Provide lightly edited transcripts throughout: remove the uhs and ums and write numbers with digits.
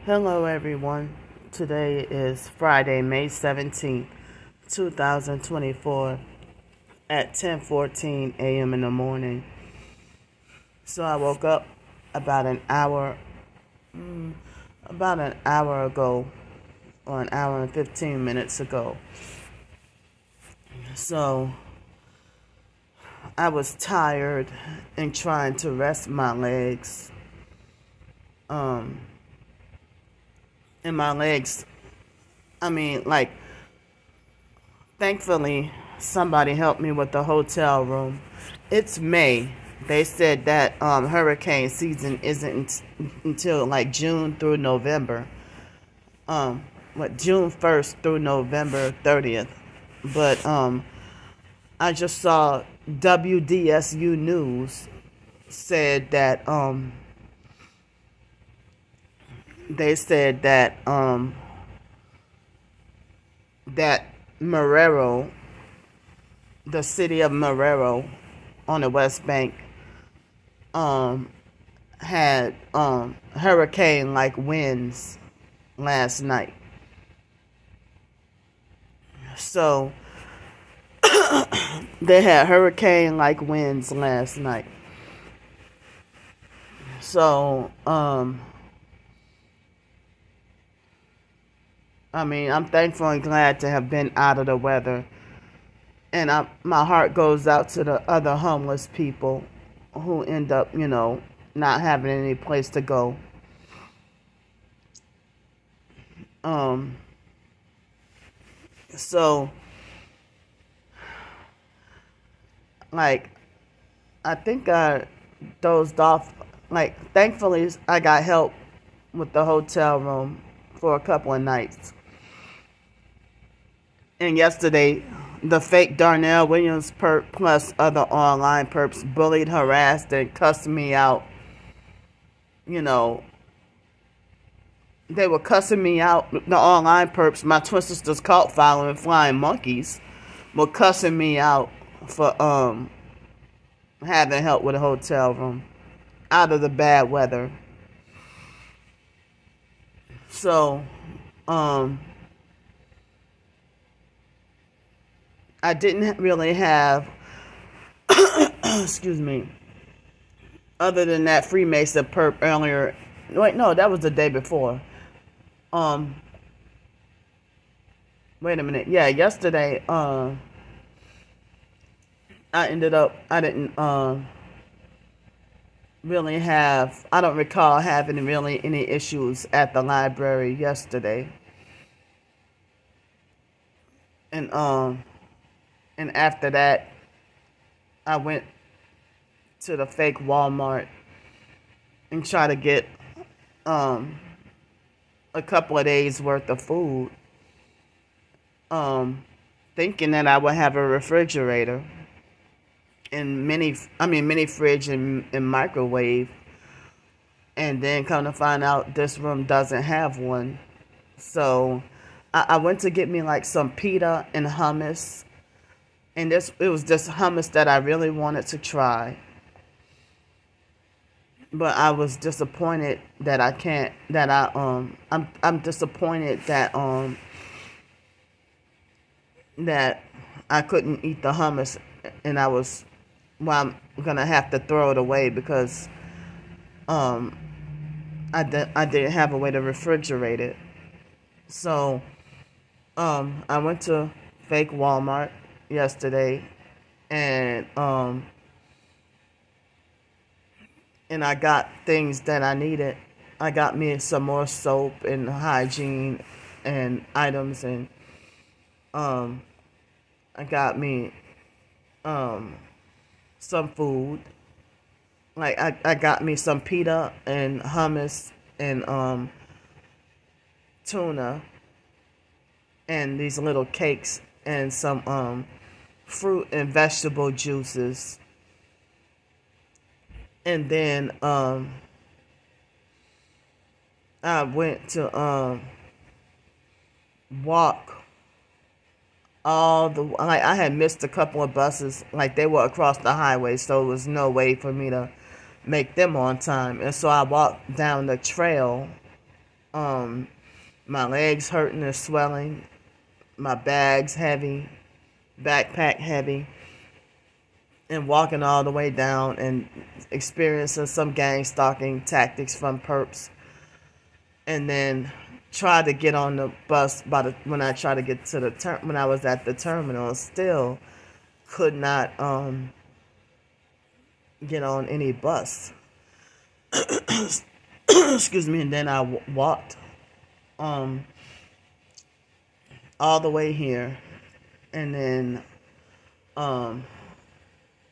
Hello everyone. Today is Friday, May 17th, 2024 at 10:14 a.m. in the morning. So I woke up about an hour ago, or an hour and 15 minutes ago. So I was tired and trying to rest my legs. And my legs, thankfully, somebody helped me with the hotel room. It's May. They said that hurricane season isn't until like June through November. June 1st through November 30th. But I just saw WDSU News said that they said that that Marrero, the city of Marrero on the West Bank, had hurricane-like winds last night. So they had hurricane-like winds last night. So I'm thankful and glad to have been out of the weather. And my heart goes out to the other homeless people who end up, not having any place to go. So, I think I dozed off. Thankfully, I got help with the hotel room for a couple of nights. And yesterday, the fake Darnell Williams perp plus other online perps bullied, harassed, and cussed me out. They were cussing me out. The online perps, my twin sisters cult following Flying Monkeys, were cussing me out for having help with a hotel room out of the bad weather. So, I didn't really have, excuse me, other than that Freemason perp earlier. Wait, no, that was the day before. Wait a minute. Yeah, yesterday, I didn't really have, I don't recall having really any issues at the library yesterday. And after that, I went to the fake Walmart and tried to get a couple of days worth of food, thinking that I would have a refrigerator and mini fridge and microwave, and then come to find out this room doesn't have one. So I went to get me some pita and hummus, and it was this hummus that I really wanted to try. But I was disappointed that I'm disappointed that that I couldn't eat the hummus, and I'm gonna have to throw it away because I didn't have a way to refrigerate it. So I went to fake Walmart yesterday, and I got things that I needed. I got me some more soap and hygiene and items, and I got me some food. I got me some pita and hummus and tuna and these little cakes and some fruit and vegetable juices. And then I went to walk all the, I had missed a couple of buses, they were across the highway, so there was no way for me to make them on time. And so I walked down the trail My legs hurting and swelling, my bags heavy, backpack heavy, and walking all the way down and experiencing some gang stalking tactics from perps. And then tried to get on the bus when I tried to get to the when I was at the terminal, still could not get on any bus. Excuse me. And then I walked all the way here, and then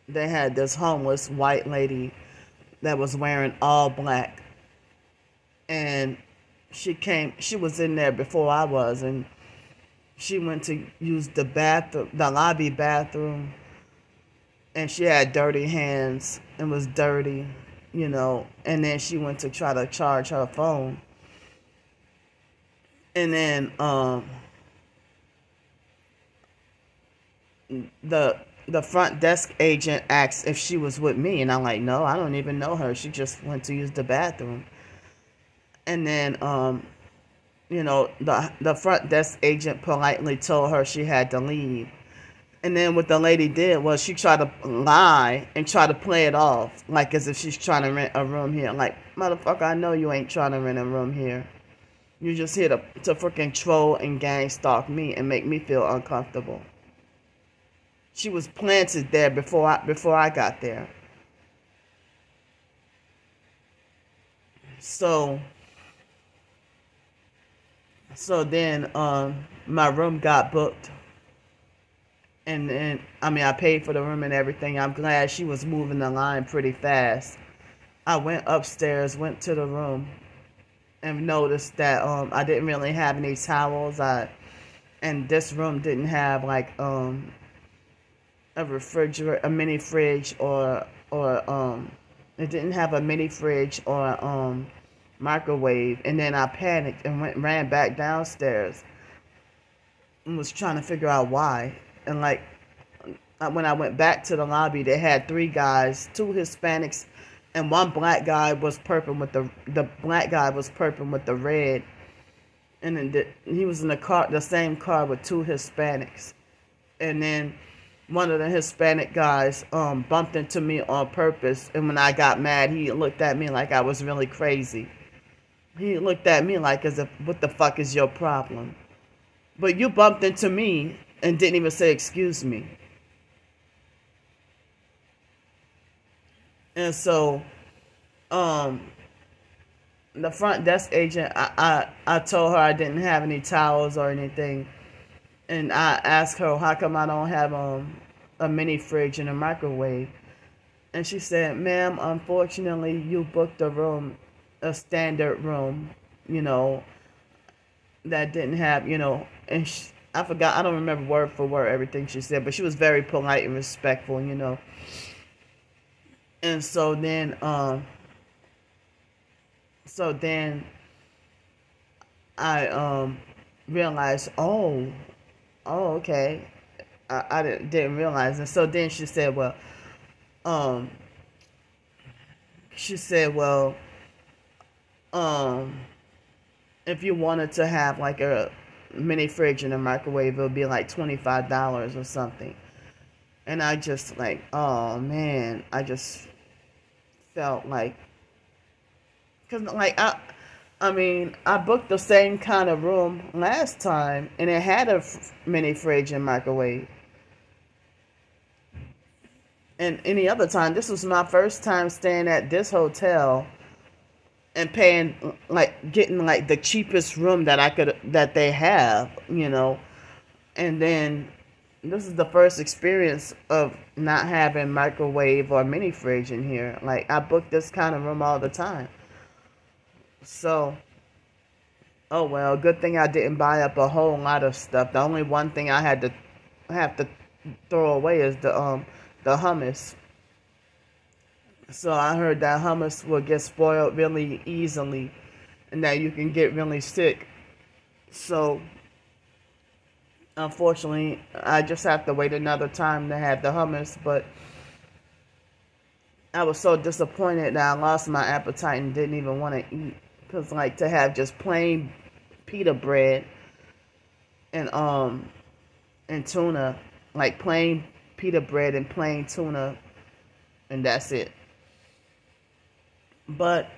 they had this homeless white lady that was wearing all black, and she was in there before I was, and she went to use the bathroom, the lobby bathroom, and she had dirty hands and was dirty, you know, and then she went to try to charge her phone. And then the front desk agent asked if she was with me, and I'm like, no, I don't even know her. She just went to use the bathroom. And then, you know, the front desk agent politely told her she had to leave. And then what the lady did was she tried to lie and try to play it off, like as if she's trying to rent a room here. Like, motherfucker, I know you ain't trying to rent a room here. You just here to freaking troll and gang stalk me and make me feel uncomfortable. She was planted there before I got there. So then my room got booked. And then, I mean, I paid for the room and everything. I'm glad she was moving the line pretty fast. I went upstairs, went to the room, and noticed that I didn't really have any towels. And this room didn't have like a refrigerator, a mini fridge, or it didn't have a mini fridge or microwave. And then I panicked and ran back downstairs and was trying to figure out why. And like when I went back to the lobby, they had 3 guys, 2 Hispanics, and 1 black guy was perping with the black guy was perping with the red. And then he was in the same car with 2 Hispanics. And then one of the Hispanic guys bumped into me on purpose, and when I got mad, he looked at me like I was really crazy. He looked at me like as if, what the fuck is your problem? But you bumped into me and didn't even say excuse me. And so the front desk agent, I told her I didn't have any towels or anything. And I asked her, how come I don't have a mini fridge and a microwave? And she said, ma'am, unfortunately, you booked a room, a standard room, you know, that didn't have, you know, and I forgot, I don't remember word for word everything she said, but she was very polite and respectful, you know. And so then I realized, oh, okay. I didn't realize. And so then she said, well, if you wanted to have like a mini fridge and a microwave, it would be like $25 or something. And I just like, oh man, I just felt like, cause like I mean, I booked the same kind of room last time, and it had a mini fridge and microwave. And any other time, this was my first time staying at this hotel and paying, like, getting like the cheapest room that they have, you know. And then this is the first experience of not having microwave or mini fridge in here. Like, I book this kind of room all the time. So, oh well, good thing I didn't buy up a whole lot of stuff. The only one thing I have to throw away is the hummus. So I heard that hummus will get spoiled really easily, and that you can get really sick. So unfortunately, I just have to wait another time to have the hummus. But I was so disappointed that I lost my appetite and didn't even want to eat. Because, like, to have just plain pita bread and tuna, like plain pita bread and plain tuna, and that's it. But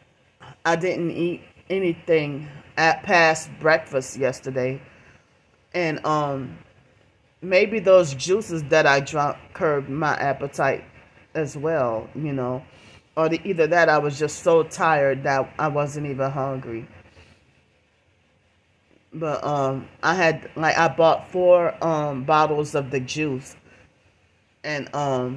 I didn't eat anything past breakfast yesterday, and maybe those juices that I drank curbed my appetite as well, you know. Or either that, I was just so tired that I wasn't even hungry. But I bought 4 bottles of the juice, and I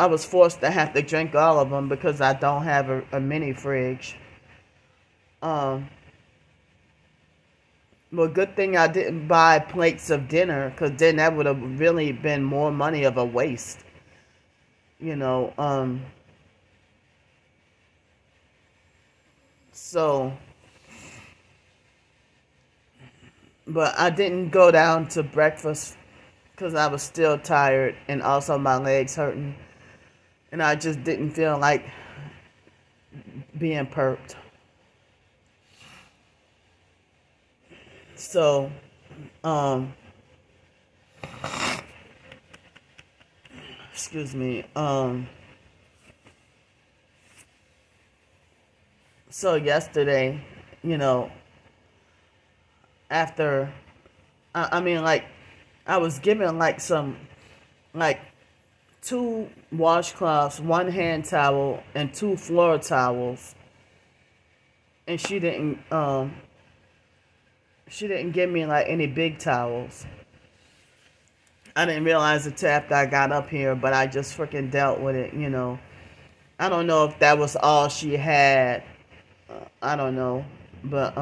was forced to have to drink all of them because I don't have a mini fridge. Well, good thing I didn't buy plates of dinner, because then that would have really been more money of a waste. You know, so, but I didn't go down to breakfast because I was still tired and also my legs hurting. And I just didn't feel like being perked. So, excuse me, so yesterday, you know, after, I mean, like, I was given, like, 2 washcloths, 1 hand towel, and 2 floor towels. And she didn't give me, like, any big towels. I didn't realize it till after I got up here, but I just freaking dealt with it, you know. I don't know if that was all she had. I don't know. But,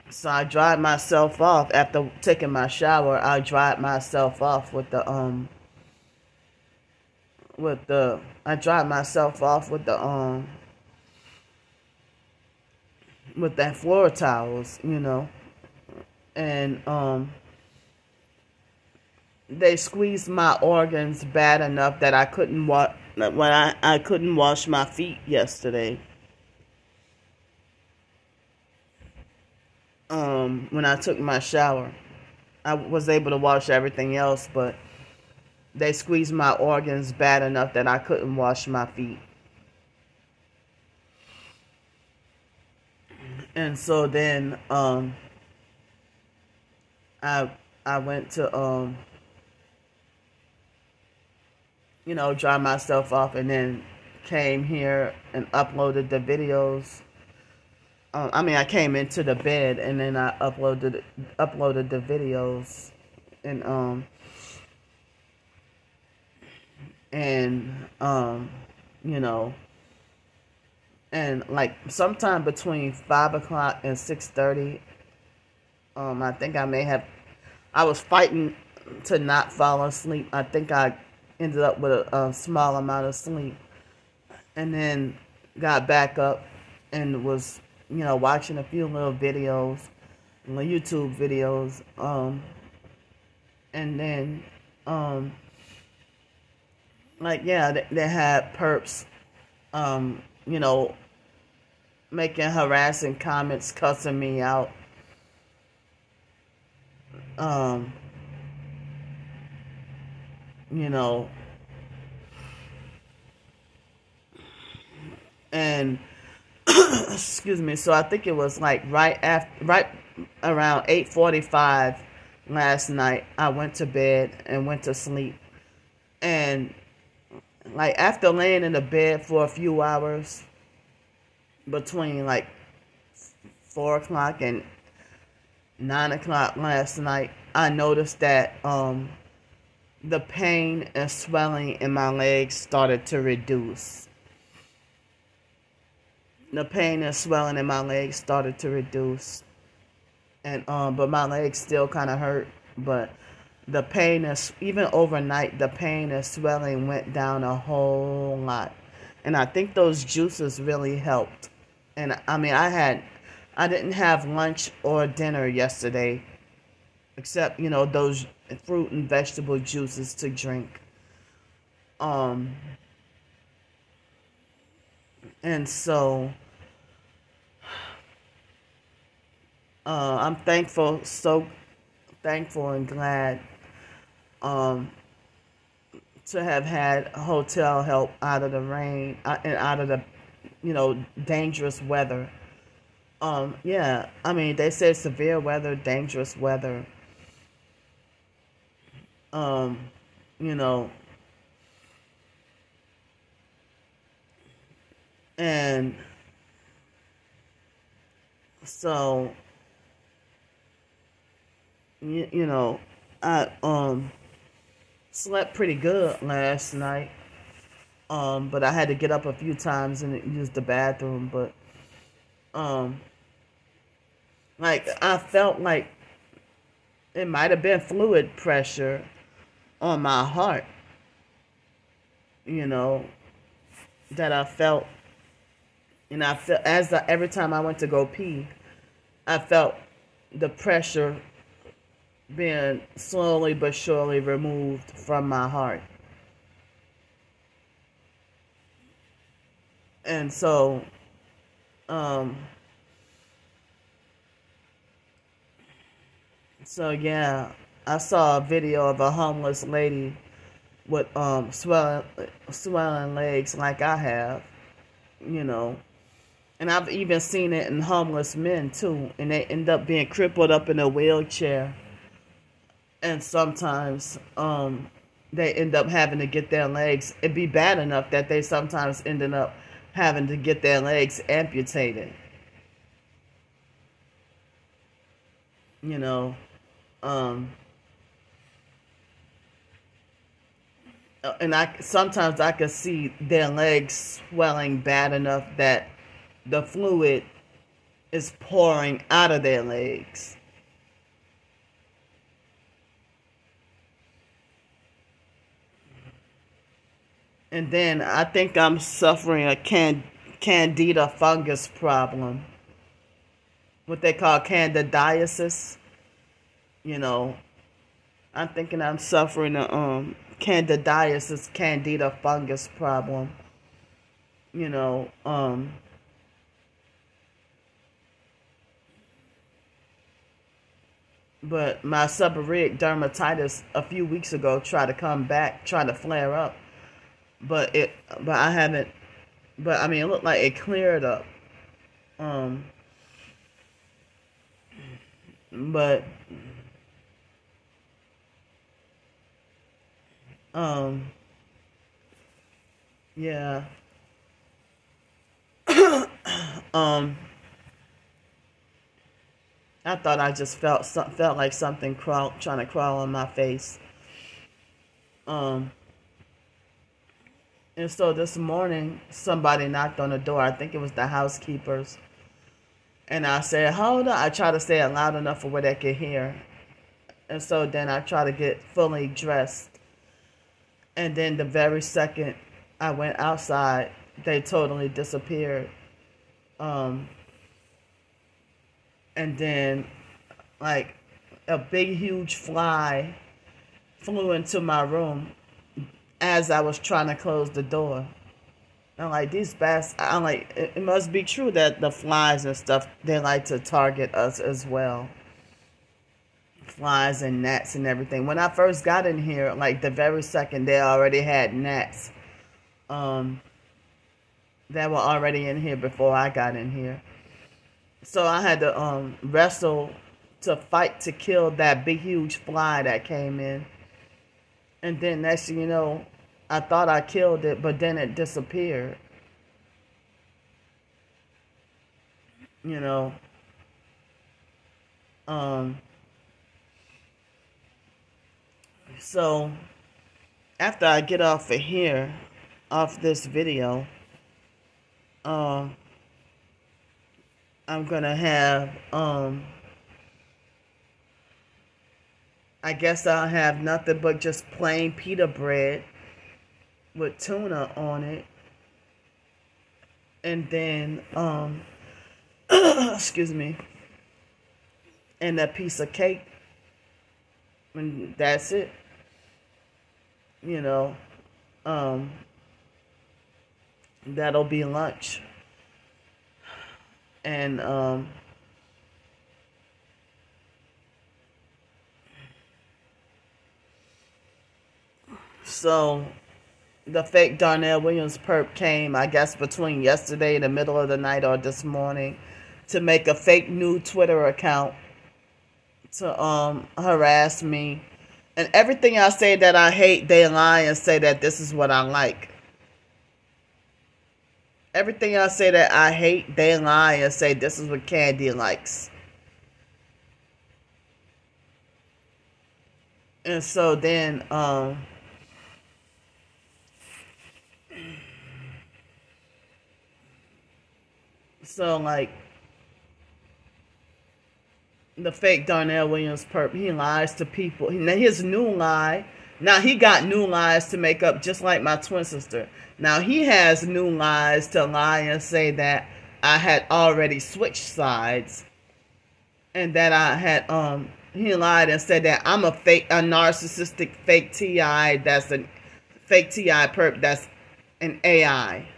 so I dried myself off after taking my shower. I dried myself off with the with that floor towels, you know. And they squeezed my organs bad enough that I couldn't I couldn't wash my feet yesterday. When I took my shower, I was able to wash everything else, but they squeezed my organs bad enough that I couldn't wash my feet. And so then I went to you know, dry myself off, and then came here and uploaded the videos. I mean, I came into the bed and then I uploaded the videos, and you know, and like sometime between 5 o'clock and 6:30, I think I was fighting to not fall asleep. I think I ended up with a small amount of sleep, and then got back up and was, you know, watching a few little videos, YouTube videos, and then, like, yeah, they had perps, you know, making harassing comments, cussing me out, you know, and excuse me. So I think it was like right around 8:45 last night. I went to bed and went to sleep, and like after laying in the bed for a few hours, between like 4 o'clock and 9 o'clock last night, I noticed that the pain and swelling in my legs started to reduce. The pain and swelling in my legs started to reduce. And but my legs still kind of hurt, but the pain is, even overnight, the pain and swelling went down a whole lot. And I think those juices really helped. And I mean, I didn't have lunch or dinner yesterday, except, you know, those fruit and vegetable juices to drink. And so I'm thankful, so thankful and glad um, to have had hotel help out of the rain and out of the, dangerous weather. Yeah, I mean, they said severe weather, dangerous weather. Um, you know, and so, I slept pretty good last night. But I had to get up a few times and use the bathroom. But um, like I felt like it might have been fluid pressure on my heart. You know that I felt, and I felt every time I went to go pee, I felt the pressure being slowly but surely removed from my heart. And so, um, yeah, I saw a video of a homeless lady with swelling legs like I have, you know. And I've even seen it in homeless men too, and they end up being crippled up in a wheelchair. And sometimes they end up having to get their legs. It'd be bad enough that they sometimes ended up having to get their legs amputated. You know, and sometimes I could see their legs swelling bad enough that the fluid is pouring out of their legs. And then I think I'm suffering a candida fungus problem. What they call candidiasis. You know, I'm thinking I'm suffering a candidiasis, candida fungus problem. You know, but my seborrheic dermatitis a few weeks ago tried to flare up. But I haven't, but I mean, it looked like it cleared up. But, yeah. I thought I just felt like something trying to crawl on my face. And so this morning, somebody knocked on the door. I think it was the housekeepers. And I said, hold on. I tried to say it loud enough for where they could hear. And so then I tried to get fully dressed. And then the very second I went outside, they totally disappeared. And then, like, a big, huge fly flew into my room as I was trying to close the door. I'm like, these bats, I'm like, it must be true that the flies and stuff, they like to target us as well. Flies and gnats and everything. When I first got in here, like the very second, they already had gnats that were already in here before I got in here. So I had to wrestle to fight to kill that big, huge fly that came in. And then next thing you know, I thought I killed it, but then it disappeared. You know. So after I get off of here, off this video, I'm gonna have I guess I'll have nothing but just plain pita bread with tuna on it. And then, excuse me, and a piece of cake. And that's it. You know, that'll be lunch And so the fake Darnell Williams perp came, I guess, between yesterday, the middle of the night, or this morning, to make a fake new Twitter account to harass me. And everything I say that I hate, they lie and say that this is what I like. Everything I say that I hate, they lie and say this is what Candy likes. And so then, so like, the fake Darnell Williams perp, he lies to people. His new lie, now he got new lies to make up, just like my twin sister. Now he has new lies to lie and say that I had already switched sides, and that I had he lied and said that I'm a narcissistic fake TI, that's a fake TI perp, that's an AI.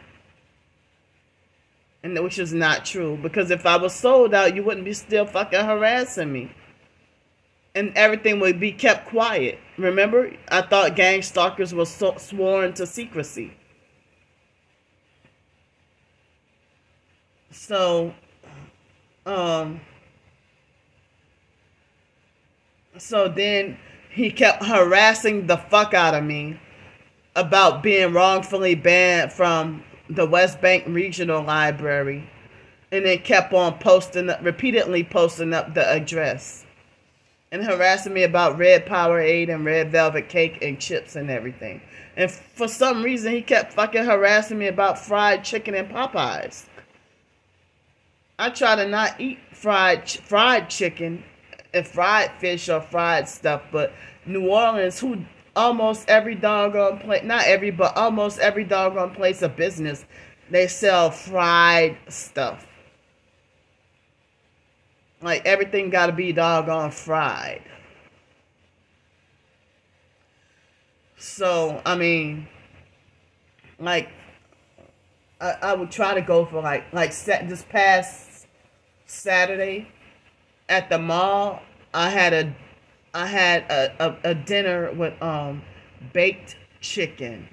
And which is not true, because if I was sold out, you wouldn't be still fucking harassing me. And everything would be kept quiet. Remember, I thought gang stalkers were sworn to secrecy. So, so then he kept harassing the fuck out of me about being wrongfully banned from the West Bank Regional Library, and then kept on repeatedly posting up the address, and harassing me about Red Powerade and Red Velvet Cake and chips and everything. And for some reason, he kept fucking harassing me about fried chicken and Popeyes. I try to not eat fried chicken and fried fish or fried stuff, but New Orleans, almost every doggone place, not every, but almost every doggone place of business, they sell fried stuff. Like, everything gotta be doggone fried. So, I mean, like, I would try to go for this past Saturday at the mall, I had a dinner with baked chicken.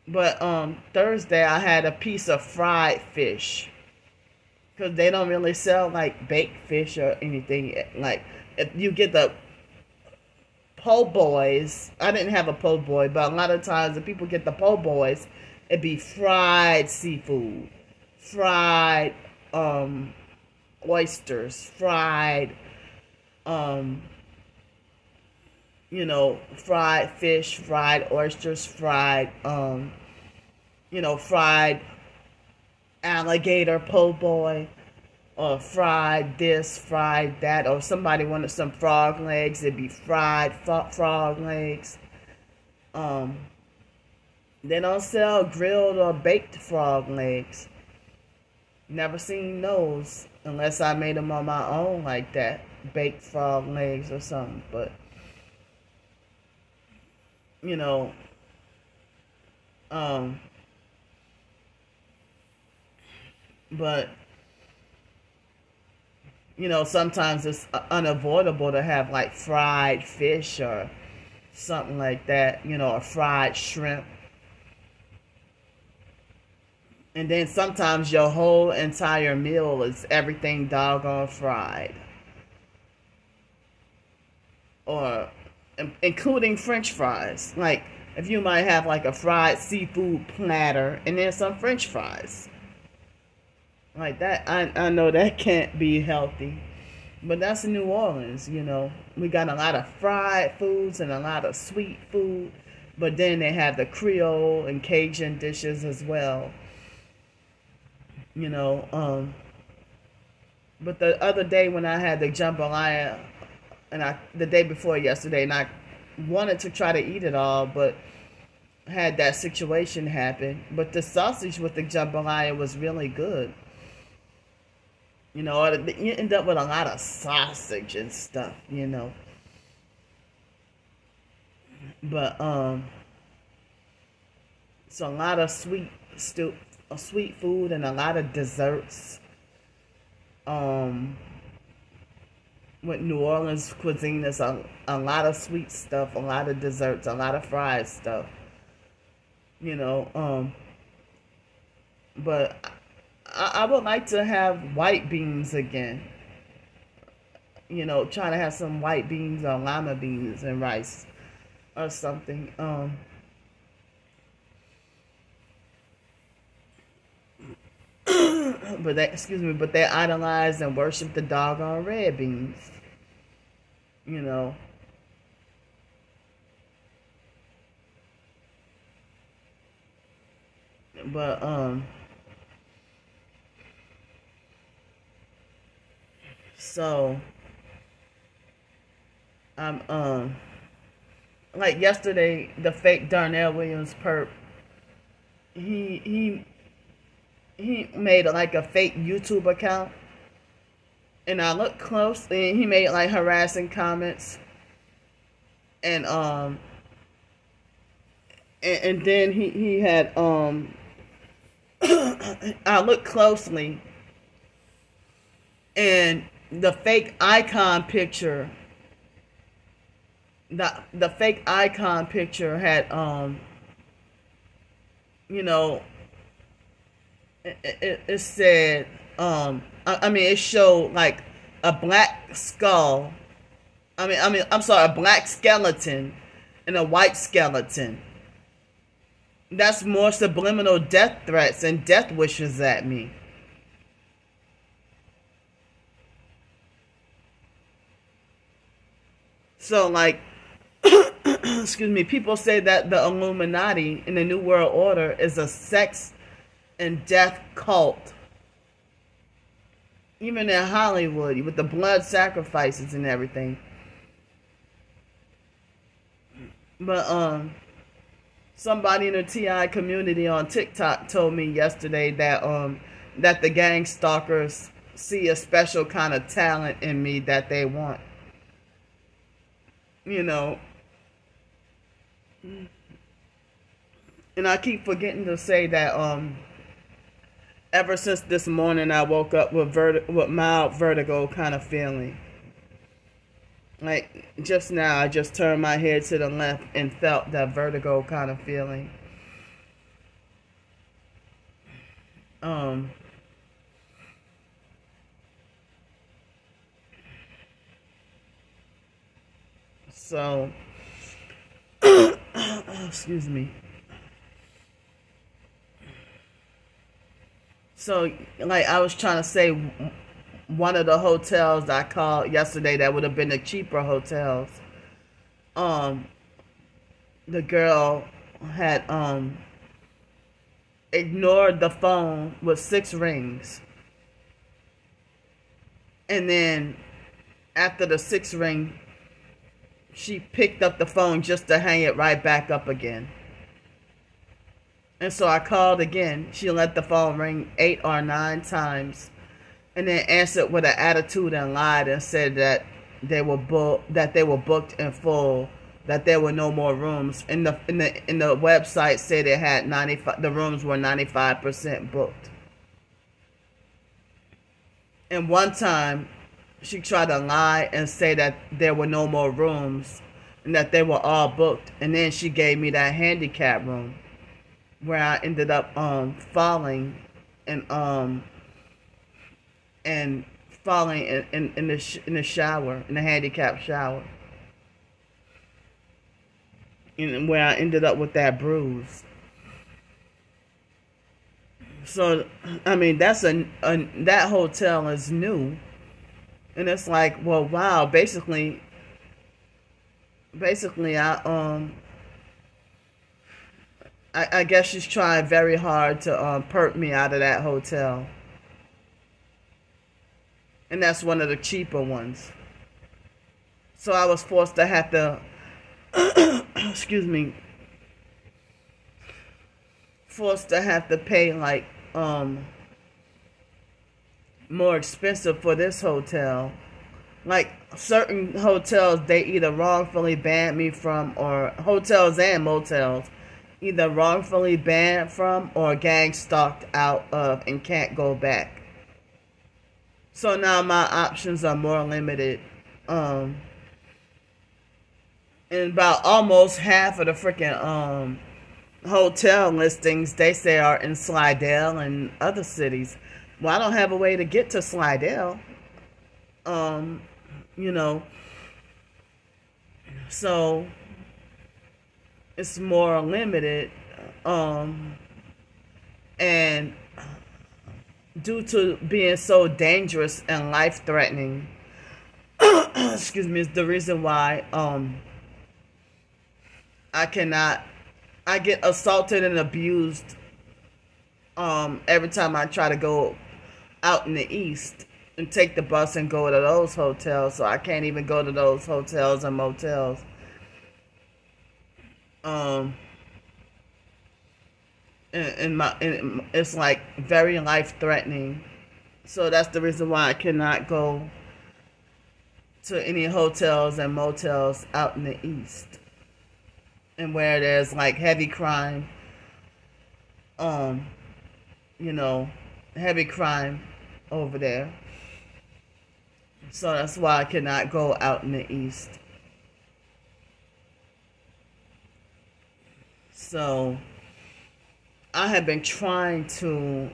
But Thursday I had a piece of fried fish, because they don't really sell like baked fish or anything. Like, if you get the po' boys, I didn't have a po' boy, but a lot of times if people get the po' boys, it'd be fried seafood, fried oysters, fried fried fish, fried oysters, fried fried alligator po' boy, or fried this, fried that, or somebody wanted some frog legs, it'd be fried frog legs. They don't sell grilled or baked frog legs. Never seen those unless I made them on my own like that, baked frog legs or something. But sometimes it's unavoidable to have like fried fish or something like that, or fried shrimp. And then sometimes your whole entire meal is everything doggone fried. Or including French fries. Like, if you might have like a fried seafood platter and then some French fries. Like that, I know that can't be healthy. But that's New Orleans, We got a lot of fried foods and a lot of sweet food. But then they have the Creole and Cajun dishes as well. But the other day when I had the jambalaya, and the day before yesterday, and I wanted to try to eat it all, but had that situation happen. But the sausage with the jambalaya was really good. You end up with a lot of sausage and stuff, But, so a lot of sweet sweet food and a lot of desserts. With New Orleans cuisine, there's a lot of sweet stuff, a lot of desserts, a lot of fried stuff. You know, but I would like to have white beans again. You know, trying to have some white beans or lima beans and rice or something. But they idolize and worship the doggone red beans. You know. But so I'm like yesterday, the fake Darnell Williams perp, he made like a fake YouTube account, and I looked closely, and he made like harassing comments, and then he had I looked closely, and the fake icon picture, the fake icon picture had you know, it said I mean it showed like a black skull. I'm sorry, a black skeleton and a white skeleton. That's more subliminal death threats and death wishes at me. So, like, excuse me, people say that the Illuminati in the New World Order is a sex and death cult. Even in Hollywood, with the blood sacrifices and everything. But, somebody in the TI community on TikTok told me yesterday that that the gang stalkers see a special kind of talent in me that they want. You know. And I keep forgetting to say that ever since this morning I woke up with mild vertigo kind of feeling. Like, just now, I just turned my head to the left and felt that vertigo kind of feeling. So, excuse me. So, like I was trying to say, one of the hotels I called yesterday that would have been the cheaper hotels, the girl had ignored the phone with 6 rings. And then after the 6th ring, she picked up the phone just to hang it right back up again. And so I called again. She let the phone ring 8 or 9 times. And then answered with an attitude and lied and said that they were booked in full, that there were no more rooms. And the website said it had 95. The rooms were 95% booked. And one time, she tried to lie and say that there were no more rooms and that they were all booked. And then she gave me that handicap room, where I ended up falling and falling in the shower, in the handicap shower, and where I ended up with that bruise. So, I mean, that's that hotel is new, and it's like, well, wow. Basically, I guess she's trying very hard to perk me out of that hotel. And that's one of the cheaper ones. So I was forced to have to, excuse me, forced to have to pay like more expensive for this hotel. Like certain hotels, they either wrongfully banned me from, or hotels and motels, either wrongfully banned from or gang stalked out of and can't go back. So now my options are more limited. And about almost half of the freaking hotel listings they say are in Slidell and other cities. Well, I don't have a way to get to Slidell. You know, so it's more limited. And due to being so dangerous and life-threatening, excuse me, is the reason why I get assaulted and abused every time I try to go out in the east and take the bus and go to those hotels. So I can't even go to those hotels and motels. And it's like very life-threatening. So that's the reason why I cannot go to any hotels and motels out in the east, and where there's like heavy crime. You know, heavy crime over there. So that's why I cannot go out in the east. So I have been trying to,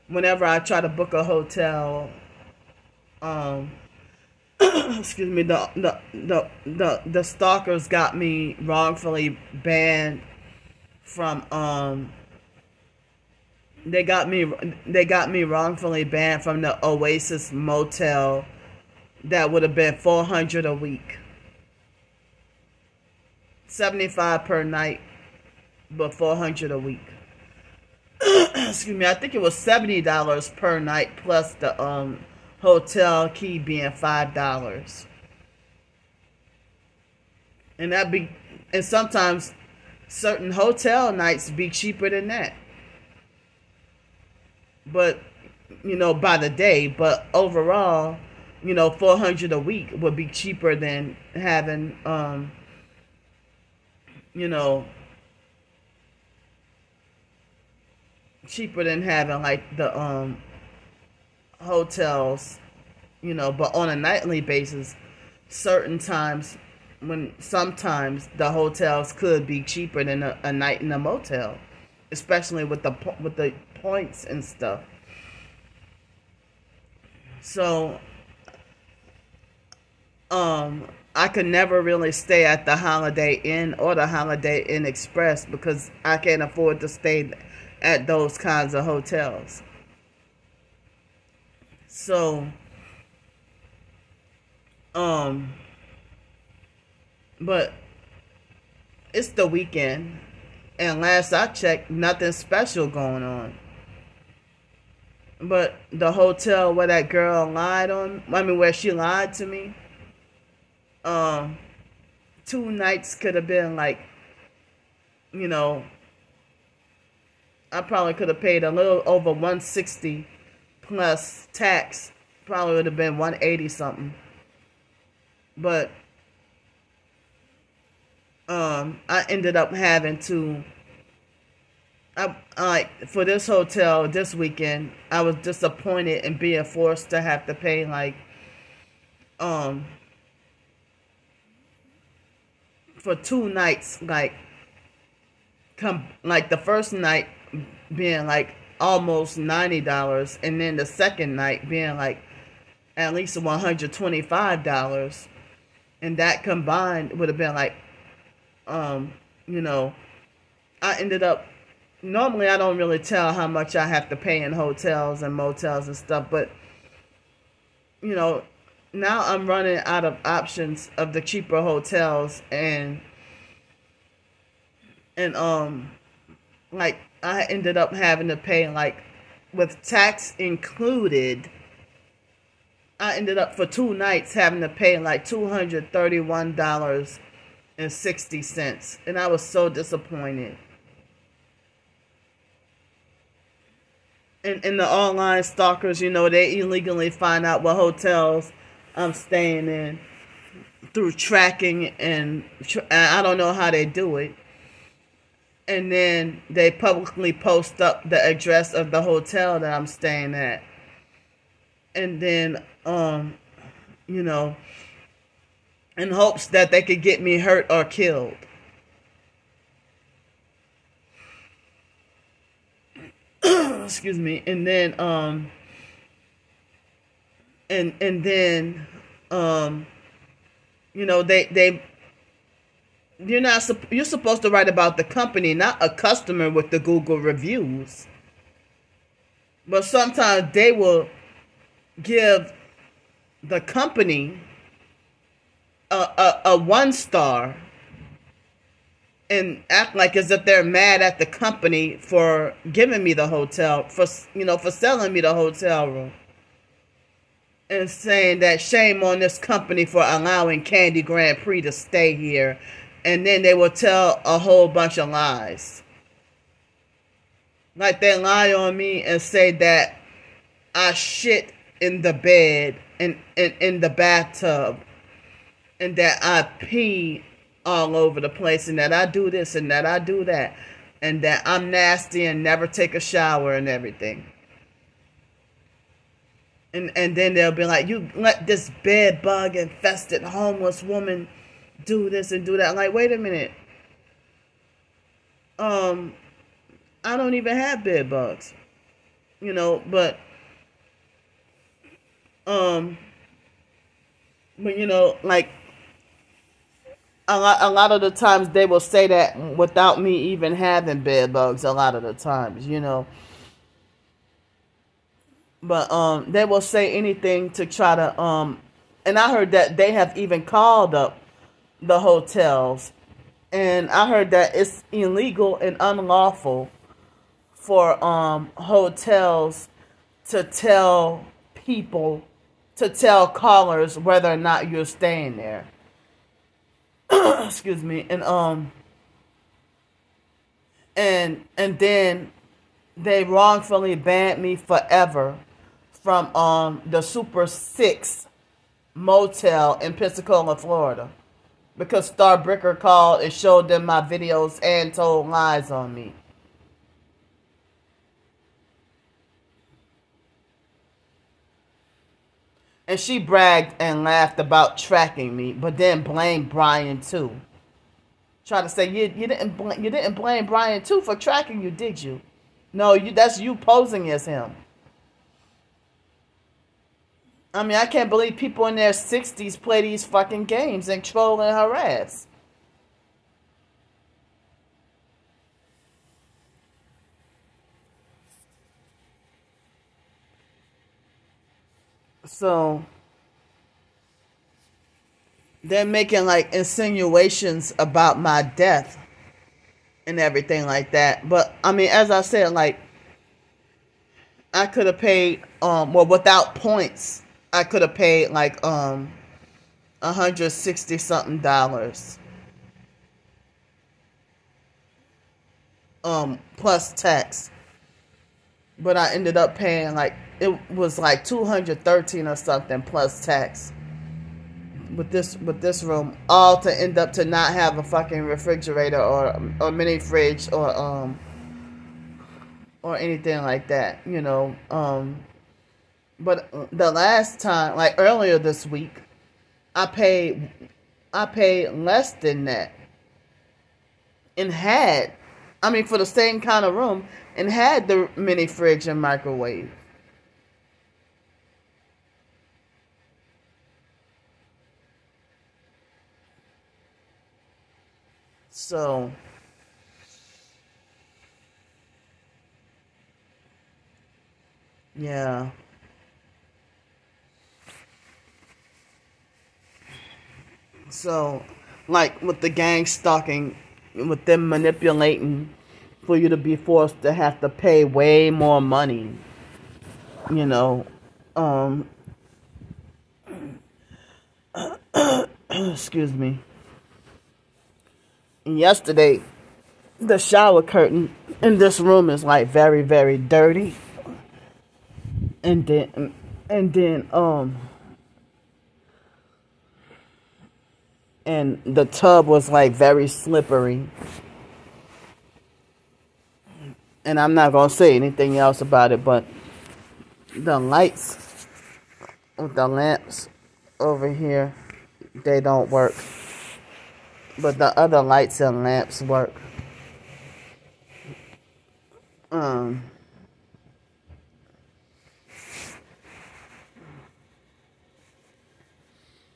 whenever I try to book a hotel, excuse me, the stalkers got me wrongfully banned from, they got me wrongfully banned from the Oasis motel that would have been $400 a week. $75 per night, but $400 a week. Excuse me, I think it was $70 per night plus the hotel key being $5. And sometimes certain hotel nights be cheaper than that. But, you know, by the day, but overall, you know, $400 a week would be cheaper than having you know, cheaper than having like the hotels, you know. But on a nightly basis, sometimes the hotels could be cheaper than a night in a motel, especially with the points and stuff. So I could never really stay at the Holiday Inn or the Holiday Inn Express because I can't afford to stay at those kinds of hotels. So, but it's the weekend, and last I checked, nothing special going on. But the hotel where that girl where she lied to me, 2 nights could have been like, you know, I probably could have paid a little over $160 plus tax. Probably would have been $180 something. But I ended up having to, for this hotel this weekend, I was disappointed in being forced to have to pay like for 2 nights, like the first night being like almost $90, and then the second night being like at least $125, and that combined would have been like, you know, I ended up, normally I don't really tell how much I have to pay in hotels and motels and stuff, but, you know, now I'm running out of options of the cheaper hotels, and like I ended up having to pay, like, with tax included, I ended up for 2 nights having to pay like $231.60, and I was so disappointed. And the online stalkers, you know, they illegally find out what hotels I'm staying in through tracking, and I don't know how they do it. And then they publicly post up the address of the hotel that I'm staying at. And then, you know, in hopes that they could get me hurt or killed. Excuse me. And then, and then, you know, you're supposed to write about the company, not a customer with the Google reviews. But sometimes they will give the company a 1-star and act like as if they're mad at the company for giving me the hotel, for selling me the hotel room. And saying that shame on this company for allowing Candy Grand Prix to stay here. And then they will tell a whole bunch of lies. Like they lie on me and say that I shit in the bed and in the bathtub. And that I pee all over the place. And that I do this and that I do that. And that I'm nasty and never take a shower and everything. And then they'll be like, you let this bed bug infested homeless woman do this and do that. I'm like, wait a minute. I don't even have bed bugs. You know, but you know, like a lot of the times they will say that without me even having bed bugs a lot of the times, you know. But they will say anything to try to and I heard that they have even called up the hotels, and I heard that it's illegal and unlawful for hotels to tell callers whether or not you're staying there. Excuse me. And then they wrongfully banned me forever from the Super 6 motel in Pensacola, Florida, because Starbricker called and showed them my videos and told lies on me. And she bragged and laughed about tracking me, but then blamed Brian too. Try to say you didn't blame Brian too for tracking you, did you? No, that's you posing as him. I mean, I can't believe people in their 60s play these fucking games and troll and harass. So they're making like insinuations about my death and everything like that. But I mean, as I said, like I could have paid well, without points, I could have paid like $160 something plus tax. But I ended up paying like, it was like $213 or something plus tax with this room, all to end up to not have a fucking refrigerator or mini fridge or anything like that, you know. But the last time, like earlier this week, I paid less than that and had, I mean, for the same kind of room, and had the mini fridge and microwave. So yeah. So, like with the gang stalking, with them manipulating for you to be forced to have to pay way more money, you know, excuse me. And yesterday, the shower curtain in this room is like very, very dirty. And then and the tub was like very slippery. And I'm not gonna say anything else about it, but the lights with the lamps over here, they don't work. But the other lights and lamps work.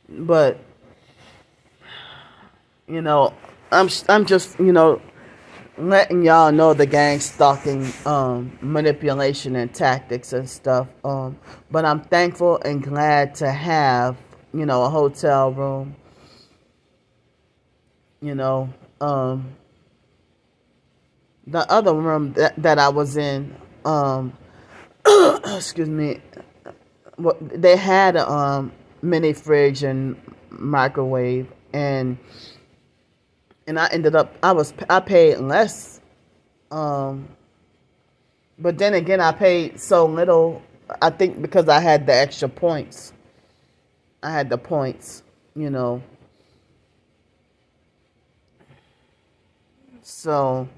But you know, I'm just, you know, letting y'all know the gang stalking manipulation and tactics and stuff. But I'm thankful and glad to have, you know, a hotel room. You know, the other room that I was in, excuse me, they had a mini fridge and microwave, and I ended up, I paid less, but then again I paid so little, I think because I had the extra points. I had the points, you know. So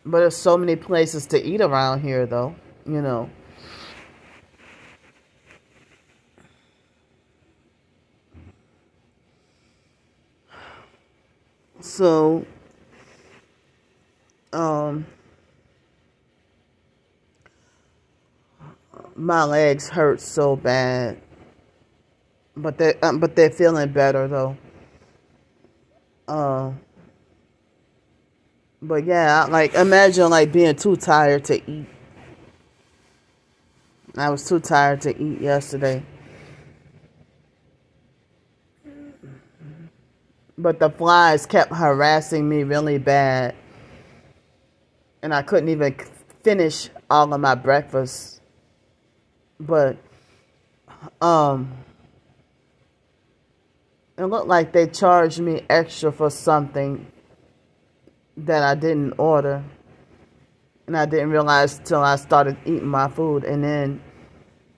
but there's so many places to eat around here though, you know. So my legs hurt so bad, but they're feeling better though. But yeah, like imagine like being too tired to eat. I was too tired to eat yesterday. But the flies kept harassing me really bad. And I couldn't even finish all of my breakfast. But it looked like they charged me extra for something that I didn't order. And I didn't realize till I started eating my food. And then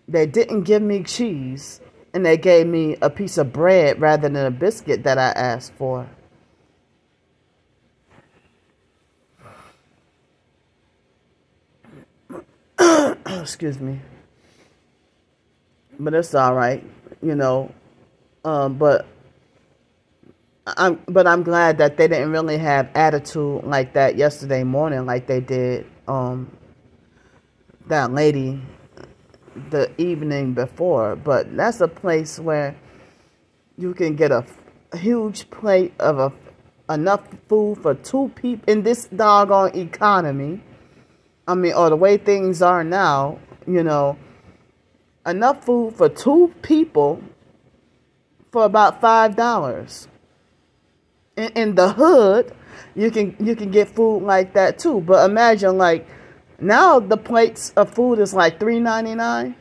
they didn't give me cheese. And they gave me a piece of bread rather than a biscuit that I asked for. Excuse me. But it's all right, you know. But I'm glad that they didn't really have attitude like that yesterday morning, like they did that lady the evening before. But that's a place where you can get a huge plate of enough food for 2 people in this doggone economy. I mean, or the way things are now, you know, enough food for 2 people for about $5. In the hood, you can get food like that too. But imagine, like, now the plates of food is like $3.99.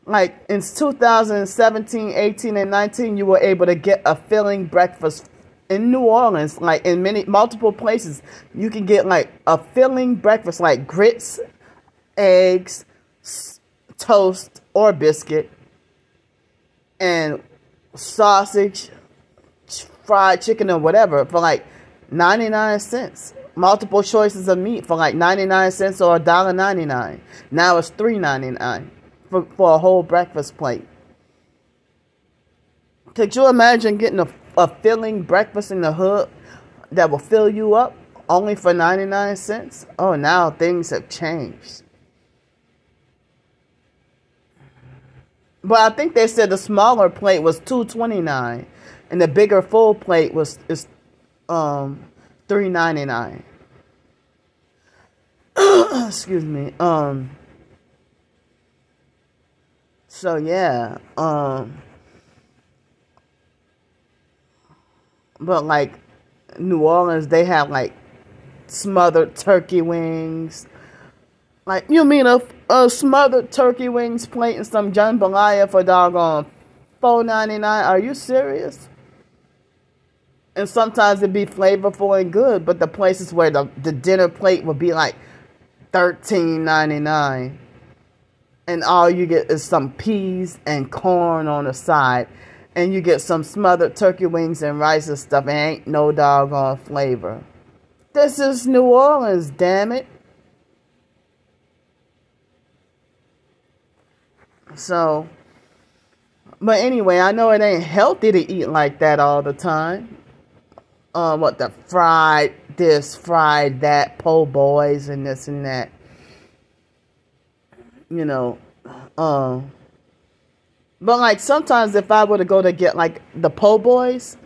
Like in 2017, 18, and 19, you were able to get a filling breakfast in New Orleans. Like in multiple places, you can get like a filling breakfast, like grits, eggs, toast or biscuit, and sausage, fried chicken or whatever for like 99 cents. Multiple choices of meat for like 99 cents or $1.99. Now it's $3.99 for a whole breakfast plate. Could you imagine getting a filling breakfast in the hood that will fill you up only for 99 cents? Oh, now things have changed. But I think they said the smaller plate was $2.29 and the bigger full plate is $3.99. Excuse me. So yeah. But like New Orleans, they have like smothered turkey wings. Like, you mean a smothered turkey wings plate and some jambalaya for doggone $4.99? Are you serious? And sometimes it'd be flavorful and good, but the places where the dinner plate would be like $13.99, and all you get is some peas and corn on the side, and you get some smothered turkey wings and rice and stuff, and ain't no doggone flavor. This is New Orleans, damn it. So, but anyway, I know it ain't healthy to eat like that all the time. What the fried this, fried that, po' boys and this and that. You know, but like sometimes if I were to go to get like the po' boys,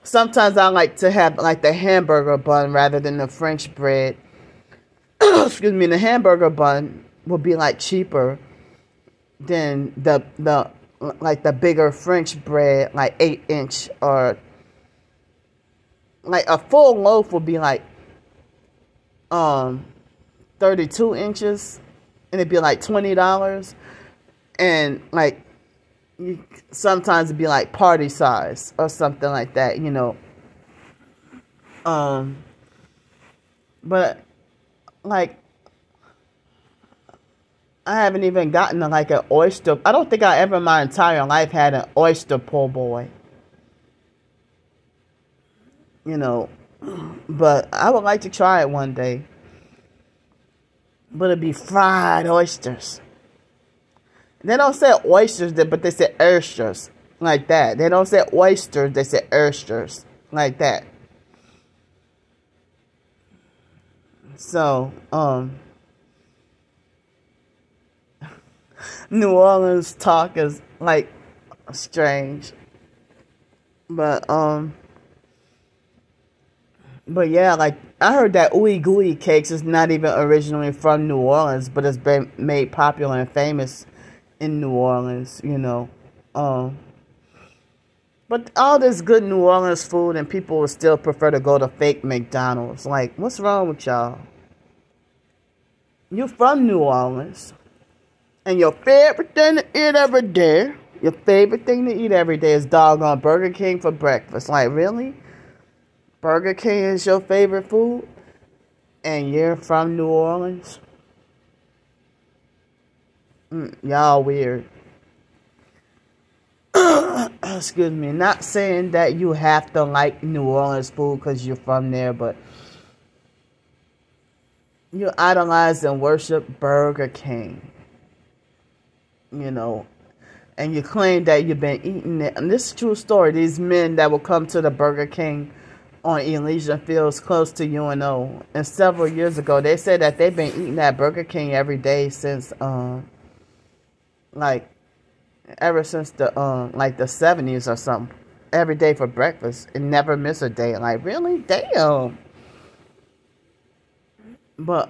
sometimes I like to have like the hamburger bun rather than the French bread. Excuse me, the hamburger bun would be like cheaper than the like the bigger French bread, like 8-inch, or like a full loaf would be like 32 inches, and it'd be like $20, and like sometimes it'd be like party size or something like that, you know. But like I haven't even gotten to like an oyster. I don't think I ever in my entire life had an oyster po' boy. You know, but I would like to try it one day. But it'd be fried oysters. They don't say oysters, but they say oysters. Like that. They don't say oysters, they say oysters. Like that. So, New Orleans talk is like strange. But yeah, like I heard that ooey gooey cakes is not even originally from New Orleans, but it's been made popular and famous in New Orleans, you know. But all this good New Orleans food, and people would still prefer to go to fake McDonald's. Like, what's wrong with y'all? You from New Orleans, and your favorite thing to eat every day, is doggone Burger King for breakfast. Like, really? Burger King is your favorite food? And you're from New Orleans? Y'all weird. Excuse me. Not saying that you have to like New Orleans food because you're from there, but you idolize and worship Burger King. You know, and you claim that you've been eating it. And this is a true story. These men that will come to the Burger King on Elysian Fields close to UNO, and several years ago, they said that they've been eating that Burger King every day since, like, ever since the, like the 70s or something. Every day for breakfast and never miss a day. Like, really? Damn. But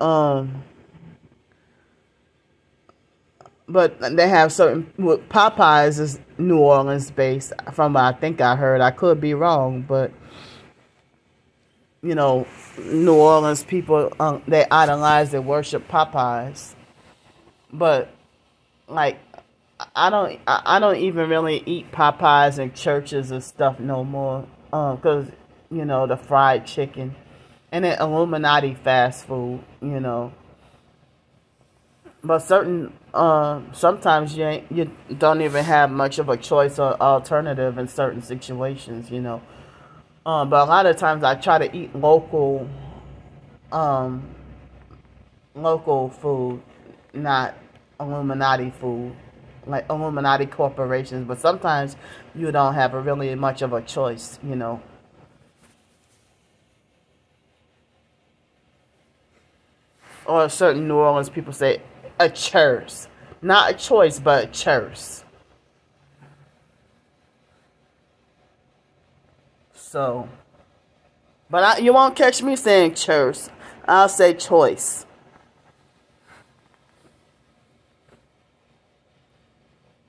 they have certain, Popeyes is New Orleans based, from what I think I heard. I could be wrong, but you know, New Orleans people, they idolize, they worship Popeyes. But like, I don't even really eat Popeyes in churches and stuff no more, because you know, the fried chicken and the Illuminati fast food, you know. But certain, sometimes you don't even have much of a choice or alternative in certain situations, you know. But a lot of times I try to eat local food, not Illuminati food, like Illuminati corporations. But sometimes you don't have really much of a choice, you know. Or certain New Orleans people say a choice, not a choice, but a choice. So, but you won't catch me saying choice. I'll say choice.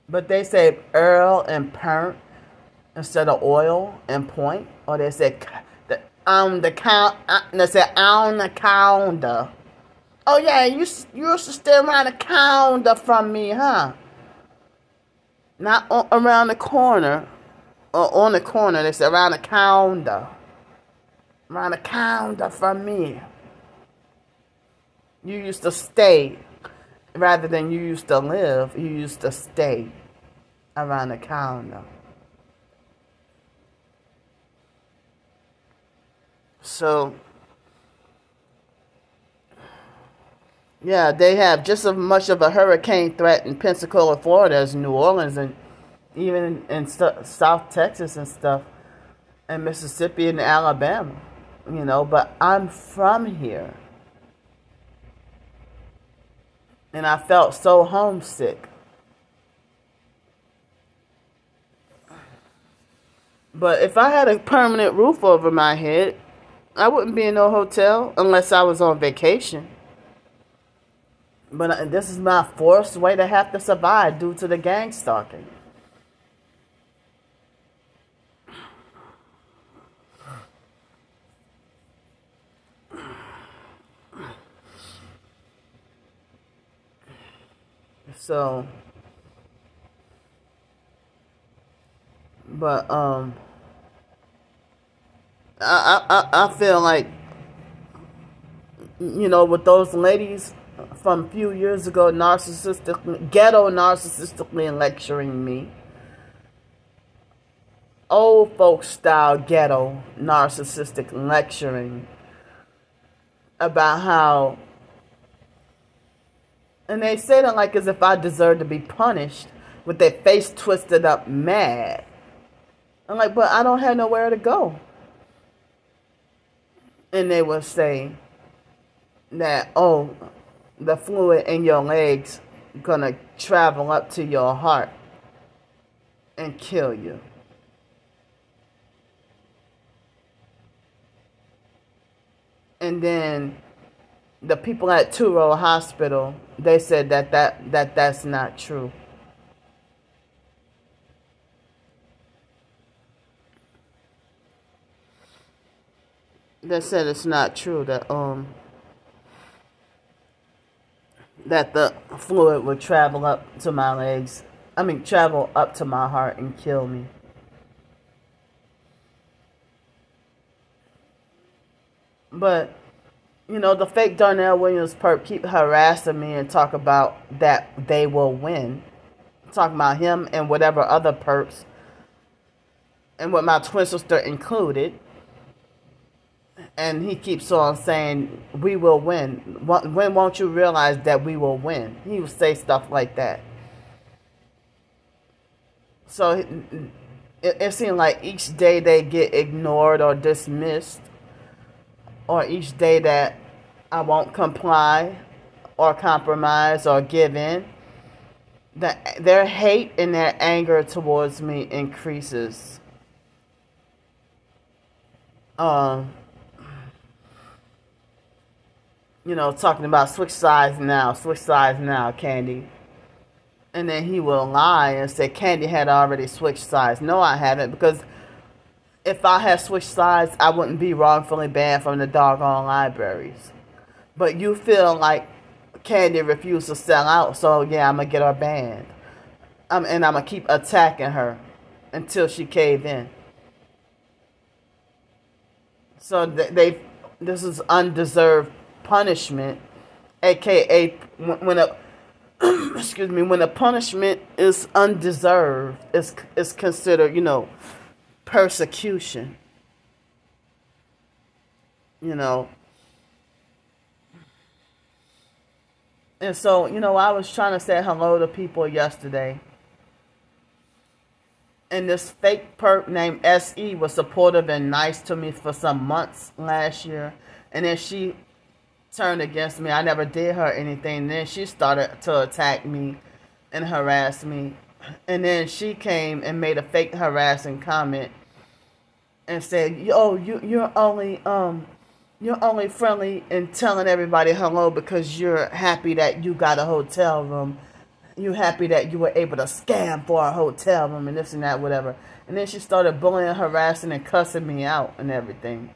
But they say Earl and Pint instead of oil and point, or they say on the count. They say on the counter. Oh yeah, you used to stay around the counter from me, huh? Not around the corner. Or on the corner, they say around the counter. Around the counter from me. You used to stay. Rather than you used to live, you used to stay around the counter. So, yeah, they have just as much of a hurricane threat in Pensacola, Florida as New Orleans, and even in South Texas and stuff, and Mississippi and Alabama, you know. But I'm from here, and I felt so homesick. But if I had a permanent roof over my head, I wouldn't be in no hotel unless I was on vacation. But this is my forced way to have to survive due to the gang stalking. So, but I feel like, you know, with those ladies from a few years ago, ghetto narcissistically lecturing me, old folk style ghetto narcissistic lecturing about how, and they say that like as if I deserve to be punished, with their face twisted up mad. I'm like, but I don't have nowhere to go. And they will say that, oh, the fluid in your legs gonna travel up to your heart and kill you. And then the people at Turo Hospital, they said that's not true. They said it's not true that that the fluid would travel up to my legs. I mean, travel up to my heart and kill me. But, you know, the fake Darnell Williams perp keep harassing me and talk about that they will win. Talking about him and whatever other perps, and with my twin sister included. And he keeps on saying, we will win. When won't you realize that we will win? He would say stuff like that. So it seemed like each day they get ignored or dismissed, or each day that I won't comply or compromise or give in, that their hate and their anger towards me increases. You know, talking about switch sides now, Candy. And then he will lie and say Candy had already switched sides. No, I haven't, because if I had switched sides, I wouldn't be wrongfully banned from the doggone libraries. But you feel like Candy refused to sell out, so yeah, I'm going to get her banned. And I'm going to keep attacking her until she cave in. So this is undeserved punishment, aka when a excuse me, when a punishment is undeserved, it's considered, you know, persecution. You know. And so, you know, I was trying to say hello to people yesterday, and this fake perp named SE was supportive and nice to me for some months last year, and then she turned against me. I never did her anything. Then she started to attack me and harass me. And then she came and made a fake harassing comment and said, "Yo, you're only friendly and telling everybody hello because you're happy that you got a hotel room. You're happy that you were able to scam for a hotel room and this and that, whatever." And then she started bullying, harassing, and cussing me out and everything.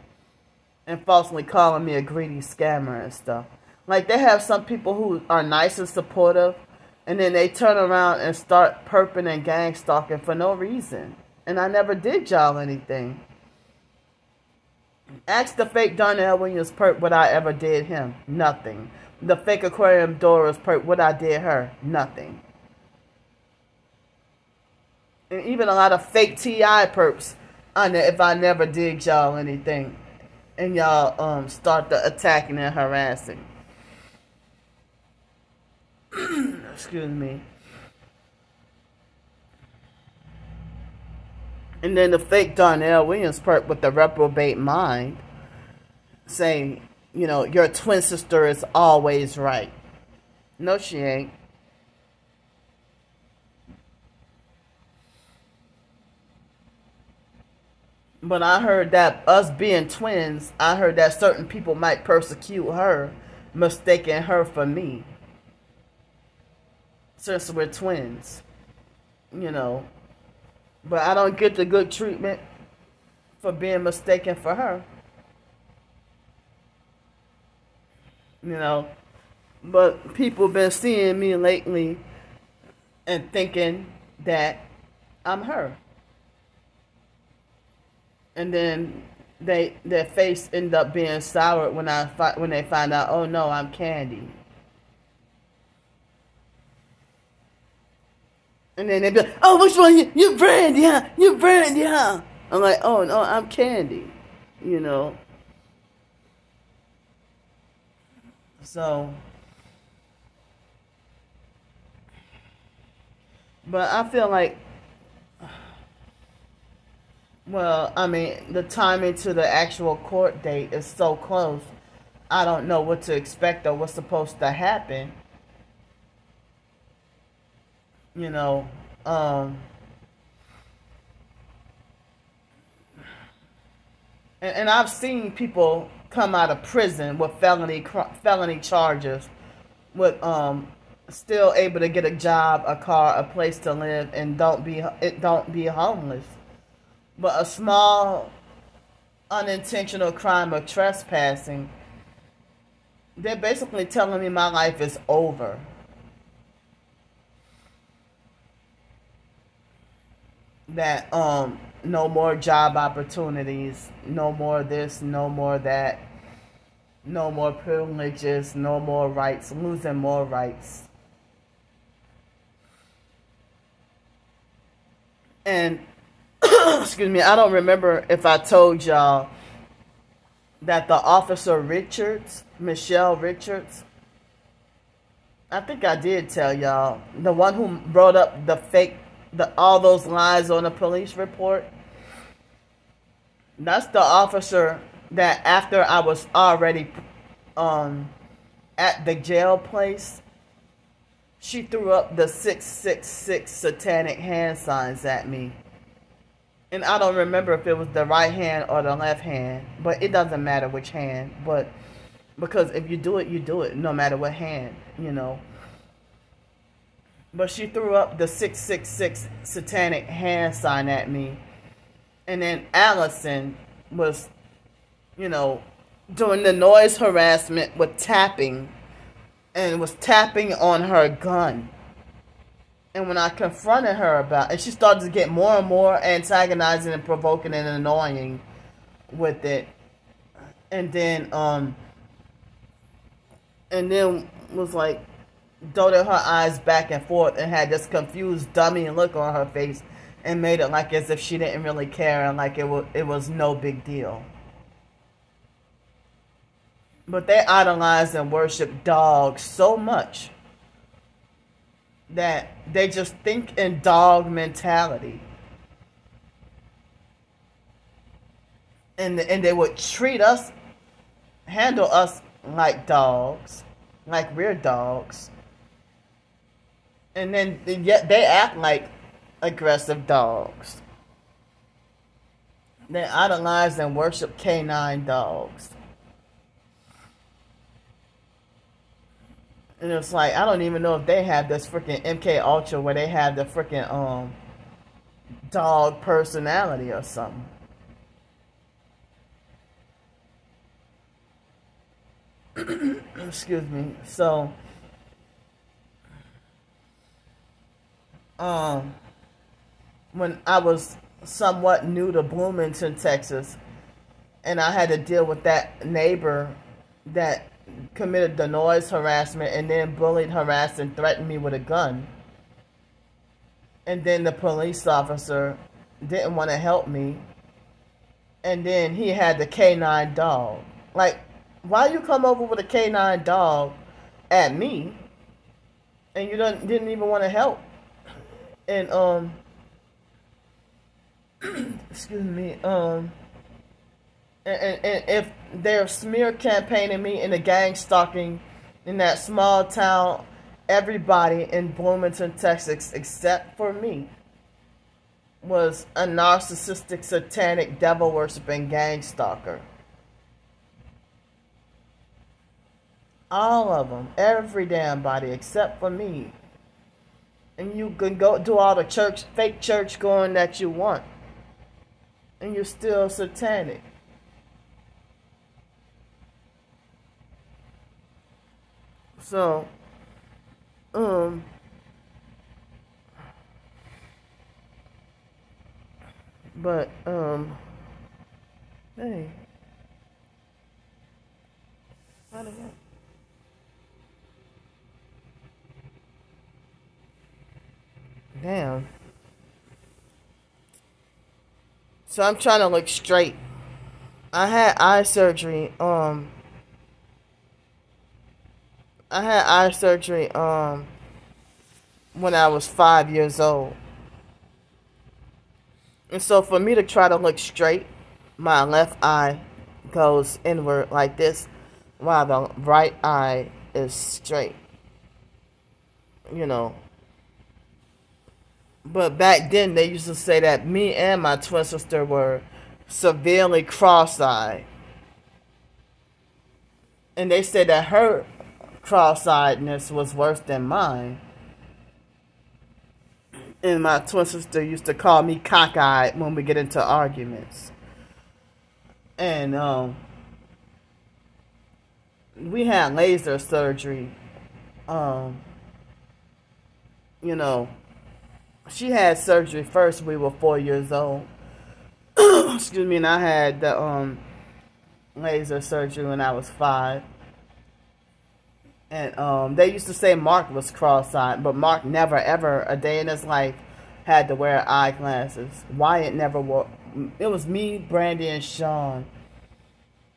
And falsely calling me a greedy scammer and stuff. Like, they have some people who are nice and supportive, and then they turn around and start perping and gang stalking for no reason. And I never did y'all anything. Ask the fake Darnell Williams perp what I ever did him. Nothing. The fake Aquarium Doris perp what I did her. Nothing. And even a lot of fake TI perps, if I never did y'all anything. and y'all start the attacking and harassing. Excuse me. And then the fake Darnell Williams part with the reprobate mind saying, you know, your twin sister is always right. No, she ain't. But I heard that us being twins, I heard that certain people might persecute her, mistaking her for me. Since we're twins, you know. But I don't get the good treatment for being mistaken for her. You know. But people been seeing me lately and thinking that I'm her. And then their face end up being soured when they find out, oh no, I'm Candy. And then they be like, oh, which one? You Brandy, huh? You Brandy, huh? I'm like, oh, no, I'm Candy. You know? So. But I feel like, well, I mean, the timing to the actual court date is so close. I don't know what to expect or what's supposed to happen. You know, and I've seen people come out of prison with felony charges, with still able to get a job, a car, a place to live, and don't be homeless. But a small unintentional crime of trespassing, they're basically telling me my life is over. That no more job opportunities, no more this, no more that, no more privileges, no more rights, losing more rights. And excuse me, I don't remember if I told y'all that the officer Richards, Michelle Richards, I think I did tell y'all, the one who wrote up all those lies on the police report. That's the officer that after I was already at the jail place, she threw up the 666 satanic hand signs at me. And I don't remember if it was the right hand or the left hand, but it doesn't matter which hand. But because if you do it, no matter what hand, you know. But she threw up the 666 satanic hand sign at me. And then Allison was, you know, doing the noise harassment with tapping. And was tapping on her gun. And when I confronted her about it, she started to get more and more antagonizing and provoking and annoying with it. And then was like, darted her eyes back and forth and had this confused dummy look on her face and made it like as if she didn't really care and like it was no big deal. But they idolize and worship dogs so much that they just think in dog mentality. And they would treat us, handle us like dogs, like we're dogs. And then yet they act like aggressive dogs. They idolize and worship canine dogs. And it's like, I don't even know if they have this freaking MK Ultra where they have the freaking dog personality or something. Excuse me. So when I was somewhat new to Bloomington, Texas, and I had to deal with that neighbor that committed the noise harassment and then bullied, harassed, and threatened me with a gun. And then the police officer didn't want to help me And then he had the canine dog. Like, why you come over with a canine dog at me and you didn't even want to help? And excuse me, and if they're smear campaigning me in the gang stalking in that small town, everybody in Bloomington, Texas, except for me, was a narcissistic, satanic, devil-worshipping gang stalker. All of them, every damn body except for me. And you can go do all the fake church going that you want, and you're still satanic. So, but, hey, I don't know. Damn. So I'm trying to look straight. I had eye surgery, when I was 5 years old. And so for me to try to look straight, my left eye goes inward like this, while the right eye is straight. You know. But back then, they used to say that me and my twin sister were severely cross-eyed. And they said that her cross-eyedness was worse than mine. And my twin sister used to call me cockeyed when we get into arguments. And we had laser surgery. You know, she had surgery first. We were 4 years old. Excuse me, and I had the laser surgery when I was 5. And they used to say Mark was cross-eyed, but Mark never, ever, a day in his life, had to wear eyeglasses. Wyatt never wore. It was me, Brandy, and Sean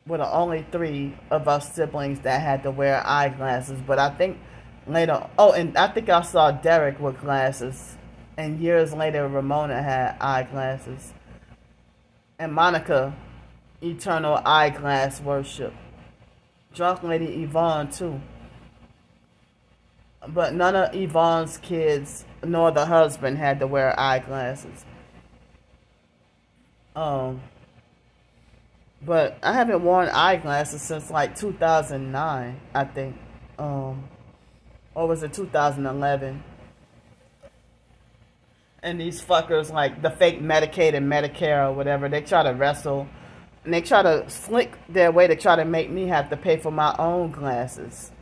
were the only 3 of us siblings that had to wear eyeglasses. But I think later, and I think I saw Derek with glasses. And years later, Ramona had eyeglasses. And Monica, eternal eyeglass worship. Drunk Lady Yvonne, too. But none of Yvonne's kids, nor the husband, had to wear eyeglasses. But I haven't worn eyeglasses since like 2009, I think. Or was it 2011? And these fuckers, like the fake Medicaid and Medicare or whatever, they try to wrestle. And they try to slick their way to try to make me have to pay for my own glasses.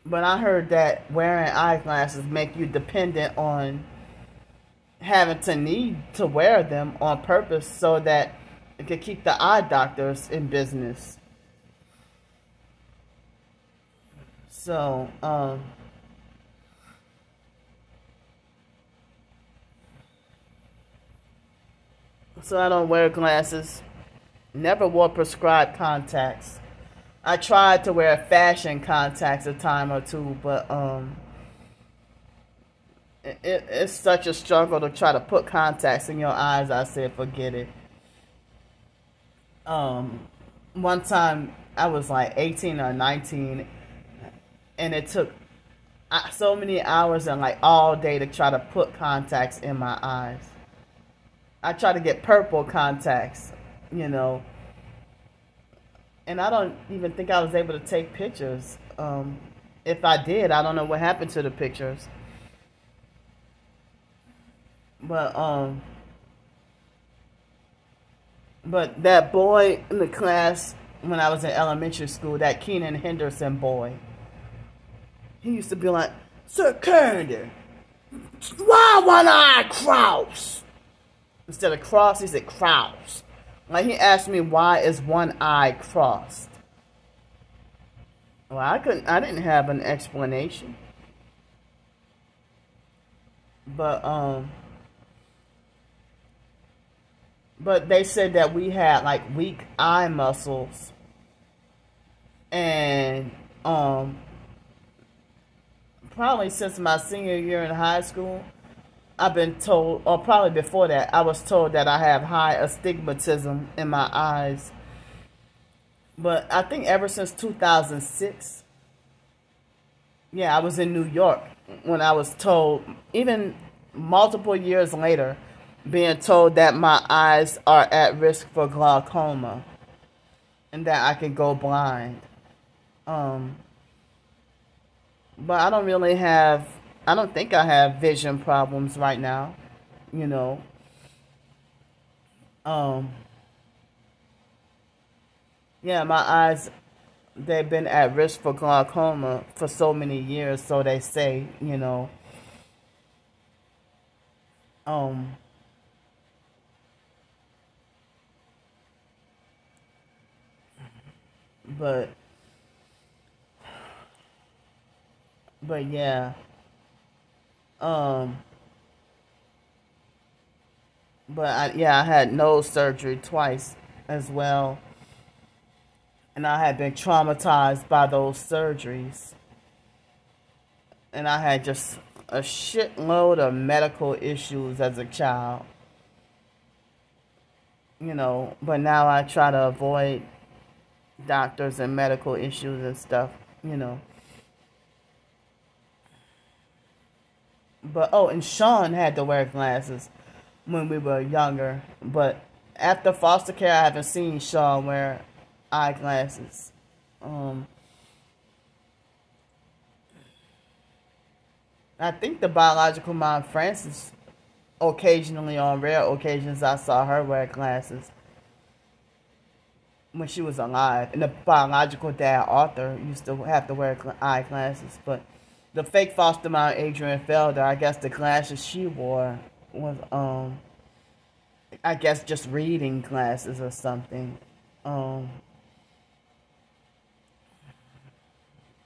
But I heard that wearing eyeglasses make you dependent on having to need to wear them on purpose so that it could keep the eye doctors in business. So, so I don't wear glasses. Never wore prescribed contacts. I tried to wear fashion contacts a time or two, but it's such a struggle to try to put contacts in your eyes. I said, forget it. One time I was like 18 or 19, and it took so many hours and like all day to try to put contacts in my eyes. I tried to get purple contacts, you know. And I don't even think I was able to take pictures. If I did, I don't know what happened to the pictures. But that boy in the class when I was in elementary school, that Keenan Henderson boy, he used to be like, Sir Candy, why one eye cross? Instead of cross, he said cross. Like, he asked me, why is one eye crossed? Well, I didn't have an explanation. But they said that we had like weak eye muscles, and probably since my senior year in high school, I've been told, or probably before that, I was told that I have high astigmatism in my eyes. But I think ever since 2006, yeah, I was in New York when I was told, even multiple years later, being told that my eyes are at risk for glaucoma and that I could go blind. But I don't really have, I don't think I have vision problems right now, you know. Yeah, my eyes, they've been at risk for glaucoma for so many years, so they say, you know. But yeah. I had nose surgery twice as well. And I had been traumatized by those surgeries. And I had just a shitload of medical issues as a child. You know, but now I try to avoid doctors and medical issues and stuff, you know. But, oh, and Sean had to wear glasses when we were younger. But after foster care, I haven't seen Sean wear eyeglasses. I think the biological mom, Frances, occasionally, on rare occasions, I saw her wear glasses when she was alive. And the biological dad, Arthur, used to have to wear eyeglasses. But the fake foster mom, Adrian Felder, I guess the glasses she wore was, I guess, just reading glasses or something.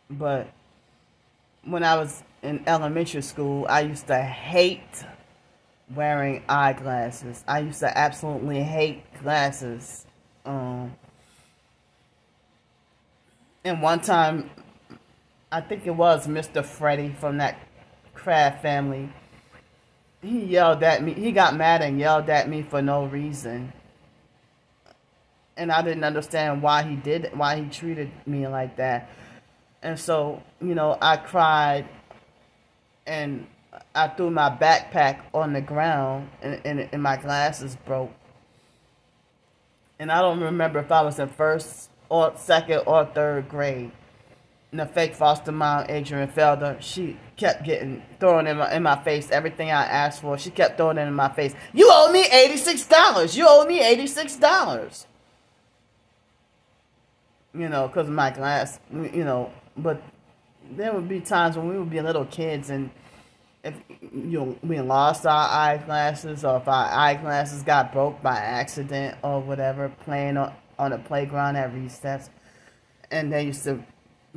But when I was in elementary school, I used to hate wearing eyeglasses. I used to absolutely hate glasses. And one time, I think it was Mr. Freddie from that Kraft family, he yelled at me. He got mad and yelled at me for no reason. And I didn't understand why he did it, why he treated me like that. And so, you know, I cried and I threw my backpack on the ground and my glasses broke. And I don't remember if I was in first or second or third grade. And the fake foster mom, Adrian Felder, she kept getting thrown in my face everything I asked for. She kept throwing it in my face. You owe me $86. You owe me $86. You know, because of my glass, you know. But there would be times when we would be little kids, and if we lost our eyeglasses, or if our eyeglasses got broke by accident or whatever, playing on the playground at recess, and they used to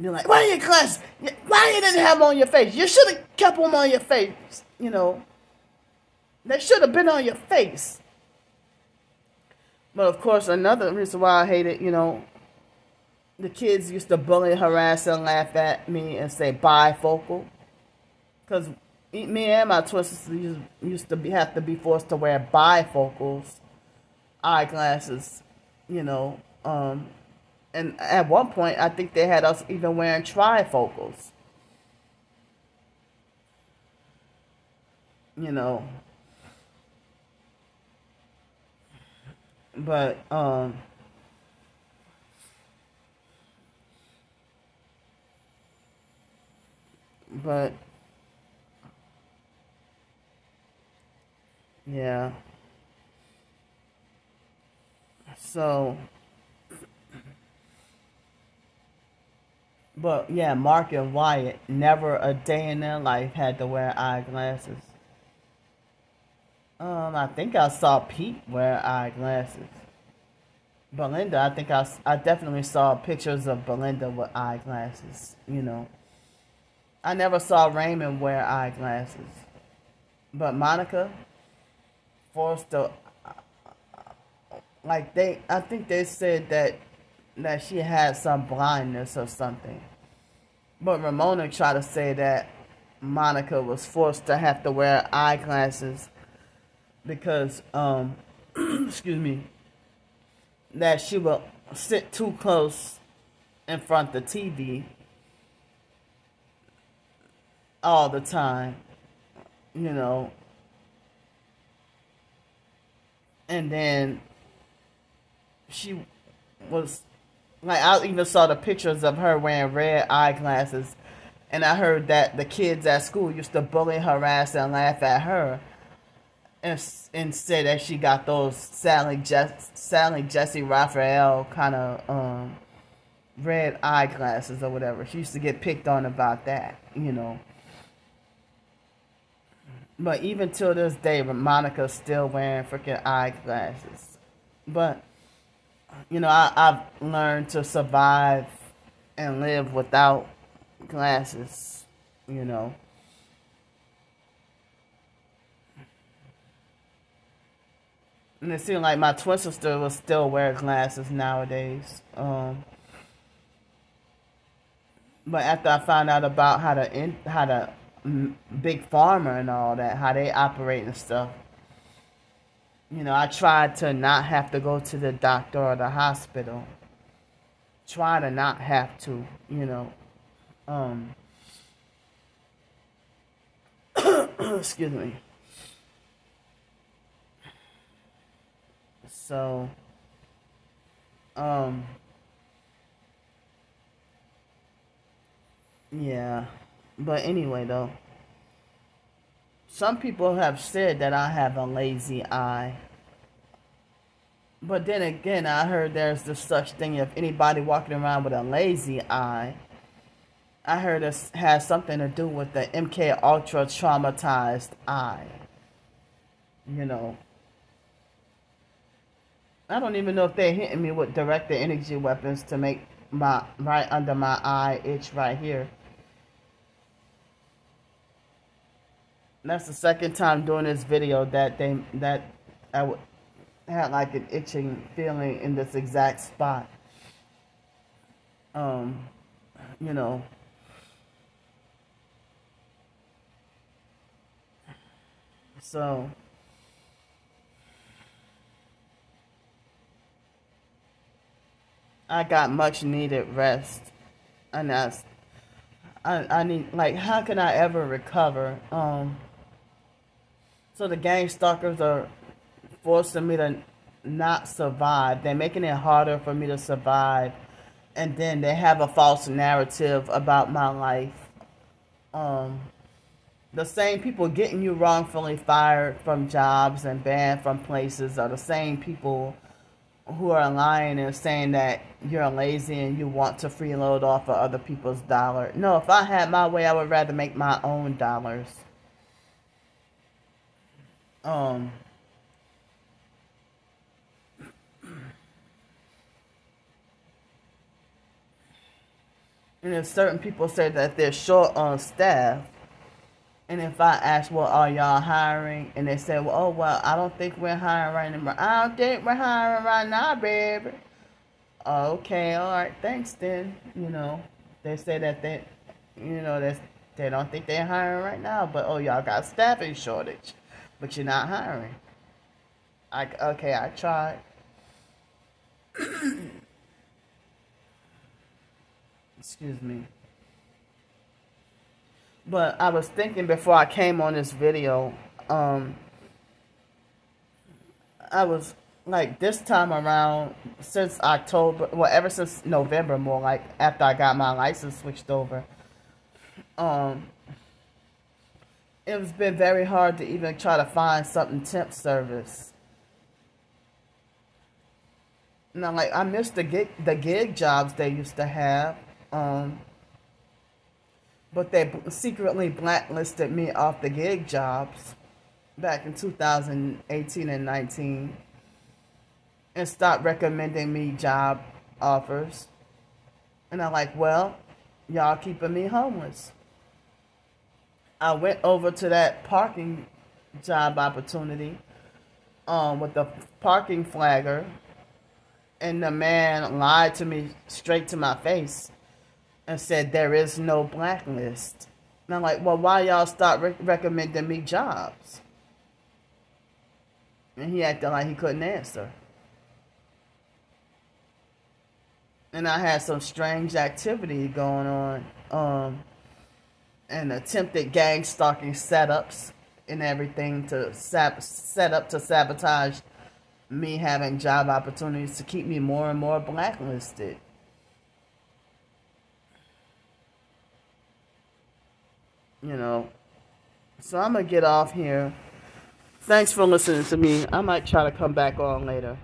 be like, "Why are your glasses? Why you didn't have them on your face? You should have kept them on your face. You know, they should have been on your face." But of course, another reason why I hate it, you know, the kids used to bully, harass, and laugh at me and say bifocal. Because me and my twin sisters used to have to be forced to wear bifocals, eyeglasses, you know. And at one point, I think they had us even wearing trifocals. You know. But, yeah. So, but yeah, Mark and Wyatt, never a day in their life had to wear eyeglasses. I think I saw Pete wear eyeglasses. Belinda, I think I definitely saw pictures of Belinda with eyeglasses, you know. I never saw Raymond wear eyeglasses. But Monica forced to, like I think they said that she had some blindness or something. But Ramona tried to say that Monica was forced to have to wear eyeglasses because, excuse me, that she would sit too close in front of the TV all the time, you know. And then she was, like, I even saw the pictures of her wearing red eyeglasses. And I heard that the kids at school used to bully, harass, and laugh at her. And say that she got those Sally Jesse Raphael kind of red eyeglasses or whatever. She used to get picked on about that, you know. But even till this day, Monica's still wearing freaking eyeglasses. But, you know, I've learned to survive and live without glasses, you know. And it seemed like my twin sister will still wear glasses nowadays. But after I found out about how the big pharma and all that, how they operate and stuff, you know, I tried to not have to go to the doctor or the hospital. Try to not have to, you know. Excuse me. So, yeah. But anyway, though, some people have said that I have a lazy eye. But then again, I heard there's this such thing, if anybody walking around with a lazy eye, I heard it has something to do with the MK Ultra traumatized eye. You know. I don't even know if they're hitting me with directed energy weapons to make my right under my eye itch right here. That's the second time doing this video that I had like an itching feeling in this exact spot. You know. So I got much needed rest, and I need, like, how can I ever recover? So the gang stalkers are forcing me to not survive. They're making it harder for me to survive, and then they have a false narrative about my life. The same people getting you wrongfully fired from jobs and banned from places are the same people who are lying and saying that you're lazy and you want to freeload off of other people's dollar. No, if I had my way, I would rather make my own dollars. And if certain people say that they're short on staff, and if I ask, well, are y'all hiring? And they say, well, oh, well, I don't think we're hiring right now. I don't think we're hiring right now, baby. Okay, all right, thanks then. You know, they say that they don't think they're hiring right now, but, oh, y'all got staffing shortage, but you're not hiring. Okay, I tried. Excuse me. But I was thinking before I came on this video, I was like, this time around, since October, well, ever since November, more like after I got my license switched over, it's been very hard to even try to find something temp service. Now, like, I miss the gig jobs they used to have. But they secretly blacklisted me off the gig jobs back in 2018 and 19 and stopped recommending me job offers. And I'm like, well, y'all keeping me homeless. I went over to that parking job opportunity with the parking flagger, And the man lied to me straight to my face and said there is no blacklist. And I'm like, well, why y'all start recommending me jobs? And he acted like he couldn't answer. And I had some strange activity going on, and attempted gang stalking setups and everything to set up to sabotage me having job opportunities to keep me more and more blacklisted. You know, so I'm going to get off here. Thanks for listening to me. I might try to come back on later.